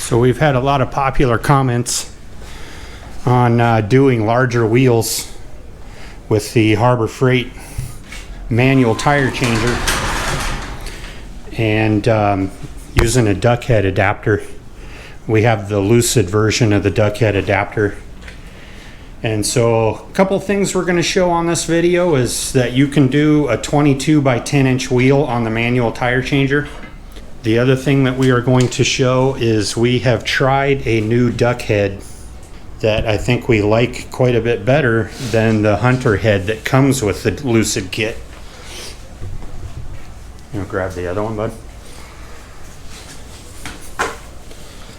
So we've had a lot of popular comments on doing larger wheels with the Harbor Freight manual tire changer and using a Duckhead adapter. We have the Lucid version of the Duckhead adapter. And so a couple things we're going to show on this video is that you can do a 22 by 10 inch wheel on the manual tire changer. The other thing that we are going to show is we have tried a new duck head that I think we like quite a bit better than the hunter head that comes with the Lucid kit. You know, grab the other one, bud.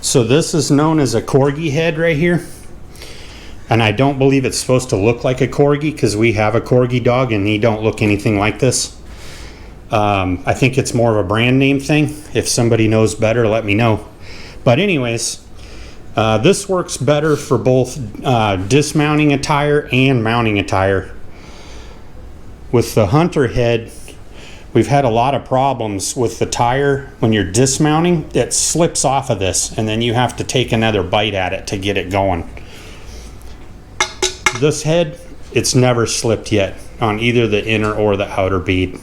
So this is known as a Corgi head right here. And I don't believe it's supposed to look like a Corgi because we have a Corgi dog and he don't look anything like this. I think it's more of a brand name thing. If somebody knows better, let me know. But anyways, this works better for both dismounting a tire and mounting a tire. With the hunter head, we've had a lot of problems with the tire. When you're dismounting, it slips off of this and then you have to take another bite at it to get it going. This head, it's never slipped yet on either the inner or the outer bead.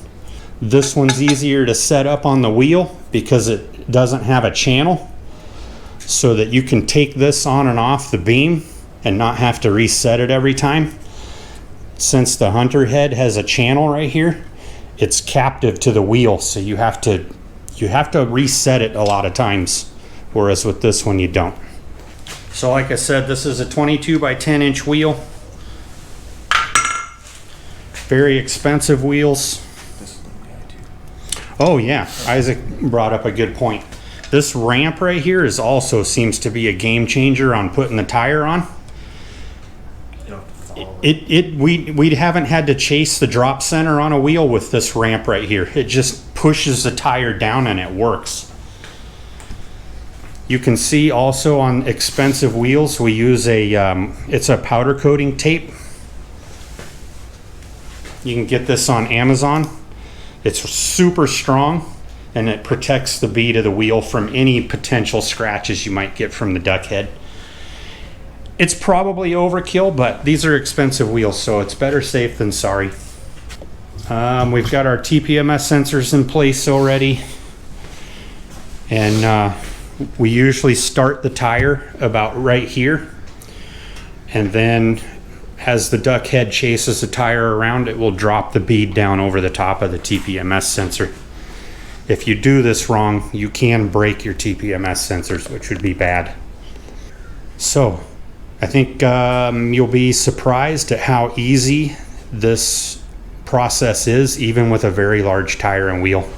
This one's easier to set up on the wheel because it doesn't have a channel, so that you can take this on and off the beam and not have to reset it every time. Since the hunter head has a channel right here, it's captive to the wheel, so you have to reset it a lot of times, whereas with this one you don't. So like I said, this is a 22 by 10 inch wheel. Very expensive wheels. Oh yeah, Isaac brought up a good point. This ramp right here also seems to be a game changer on putting the tire on. We haven't had to chase the drop center on a wheel with this ramp right here. It just pushes the tire down and it works. You can see also on expensive wheels we use it's a powder coating tape. You can get this on Amazon. It's super strong and it protects the bead of the wheel from any potential scratches you might get from the duck head. It's probably overkill, but these are expensive wheels, so it's better safe than sorry. We've got our TPMS sensors in place already. And we usually start the tire about right here. And then as the duck head chases the tire around, it will drop the bead down over the top of the TPMS sensor. If you do this wrong, you can break your TPMS sensors, which would be bad. So I think you'll be surprised at how easy this process is, even with a very large tire and wheel.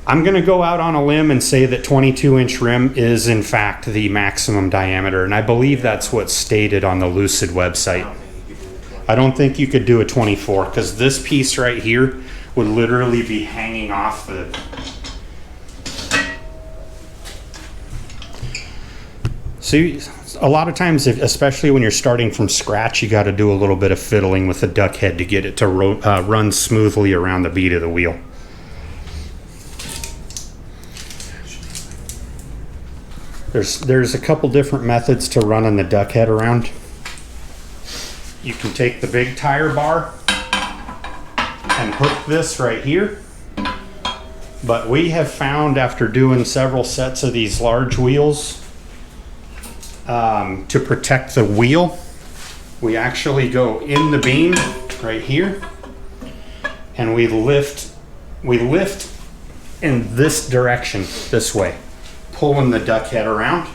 I'm going to go out on a limb and say that 22 inch rim is in fact the maximum diameter, and I believe that's what's stated on the Lucid website. I don't think you could do a 24 because this piece right here would literally be hanging off the... See, a lot of times, especially when you're starting from scratch, you got to do a little bit of fiddling with the duck head to get it to run smoothly around the bead of the wheel. There's a couple different methods to running the duck head around. You can take the big tire bar and hook this right here. But we have found after doing several sets of these large wheels, to protect the wheel, we actually go in the beam right here and we lift in this direction, this way, pulling the duck head around,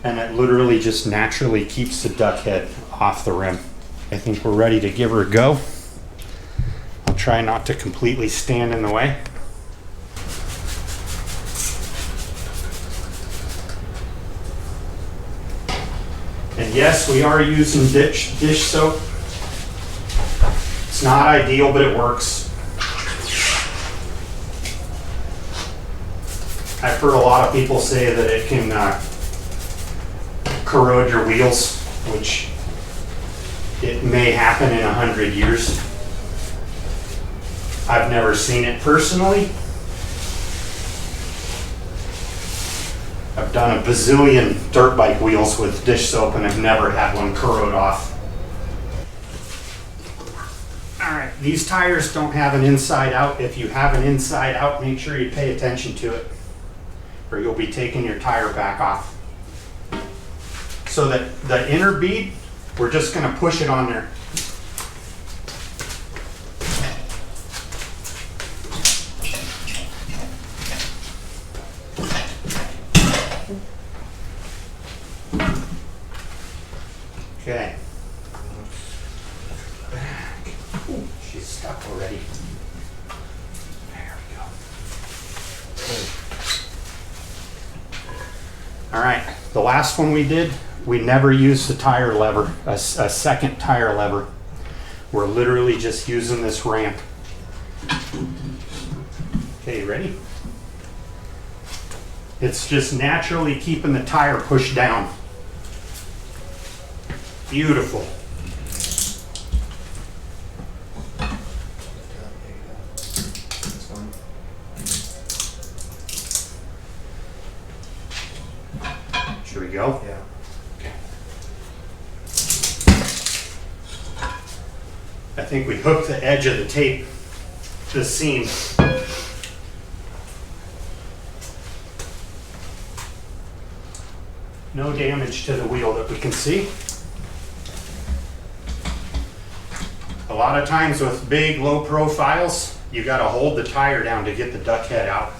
and it literally just naturally keeps the duck head off the rim. I think we're ready to give her a go. I'll try not to completely stand in the way. And yes, we are using dish soap. It's not ideal, but it works. I've heard a lot of people say that it can corrode your wheels, which it may happen in 100 years. I've never seen it personally. I've done a bazillion dirt bike wheels with dish soap and I've never had one corrode off. All right, these tires don't have an inside out. If you have an inside out, make sure you pay attention to it or you'll be taking your tire back off. So that the inner bead, we're just gonna push it on there. Okay. Ooh, she's stuck already. There we go. All right, the last one we did, we never used the tire lever, a second tire lever. We're literally just using this ramp. Okay, ready? It's just naturally keeping the tire pushed down. Beautiful. Should we go? Yeah. Okay. I think we hooked the edge of the tape, the seam. No damage to the wheel that we can see. A lot of times with big low profiles, you got to hold the tire down to get the duck head out.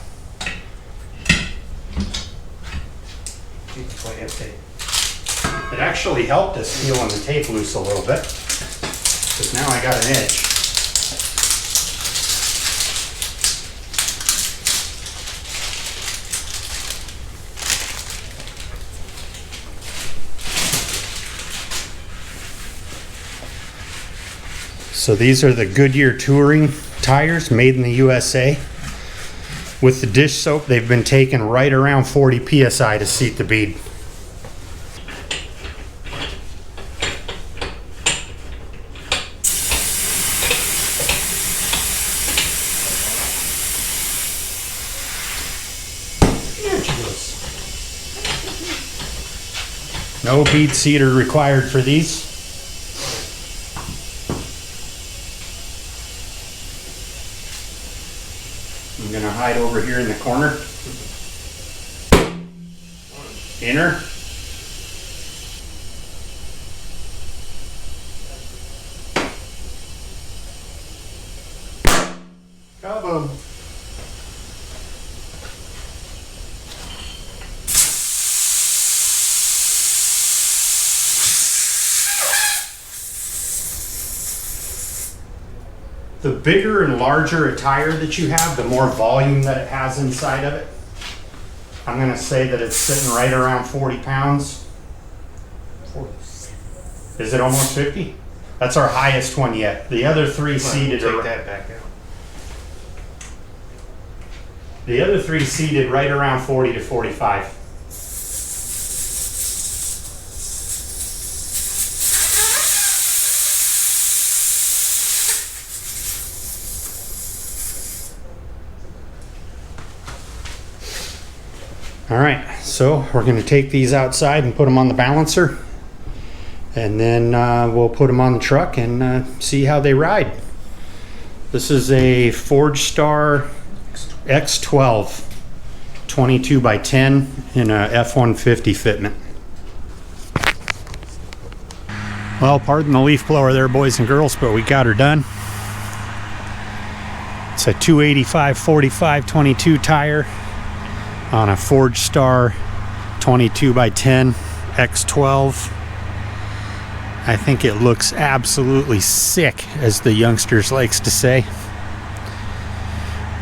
It actually helped us peeling the tape loose a little bit, because now I got an edge. So these are the Goodyear Touring tires, made in the USA. With the dish soap, they've been taken right around 40 PSI to seat the bead. There she goes. No bead seater required for these. I'm gonna hide over here in the corner. Inner. Kaboom. The bigger and larger a tire that you have, the more volume that it has inside of it. I'm going to say that it's sitting right around 40 pounds. 40. Is it almost 50? That's our highest one yet. The other three seated. Take that back out. The other three seated right around 40 to 45. All right, so we're going to take these outside and put them on the balancer, and then we'll put them on the truck and see how they ride. This is a Forgestar X12 22 by 10 in a F-150 fitment. Well, pardon the leaf blower there, boys and girls, but we got her done. It's a 285/45/22 tire on a Forgestar 22 by 10 X12. I think it looks absolutely sick, as the youngsters likes to say.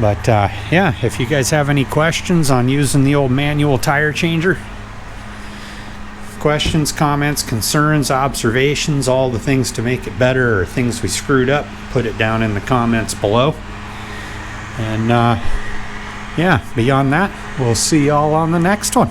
But yeah, if you guys have any questions on using the old manual tire changer, questions, comments, concerns, observations, all the things to make it better or things we screwed up, put it down in the comments below. And yeah, beyond that, we'll see y'all on the next one.